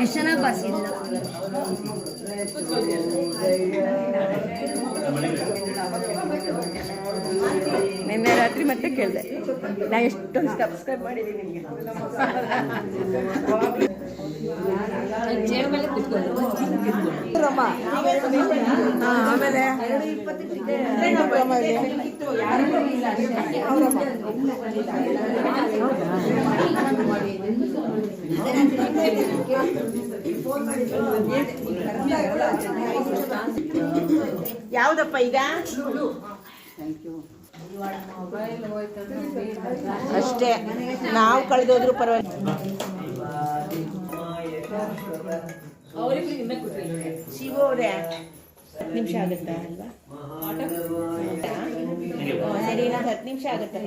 ಎಷ್ಟು ಚೆನ್ನಾಗಿ ಬಾಸಿಲ್ಲ. ನಿನ್ನೆ ರಾತ್ರಿ ಮತ್ತೆ ಕೇಳಿದೆ, ನಾ ಎಷ್ಟೊಂದು ಸಬ್ಸ್ಕ್ರೈಬ್ ಮಾಡಿದ್ದೀನಿ ನಿಮಗೆ. ಆಮೇಲೆ ಯಾವುದಪ್ಪ ಈಗ ಅಷ್ಟೇ, ನಾವು ಕಳೆದೋದ್ರು ಪರವಾಗಿಲ್ಲ. ಶಿವ ಅವರೇ 10 ನಿಮಿಷ ಆಗುತ್ತಾ ಅಲ್ವಾ? ಸರಿ, ಇನ್ನೊಂದು 10 ನಿಮಿಷ ಆಗುತ್ತೆ.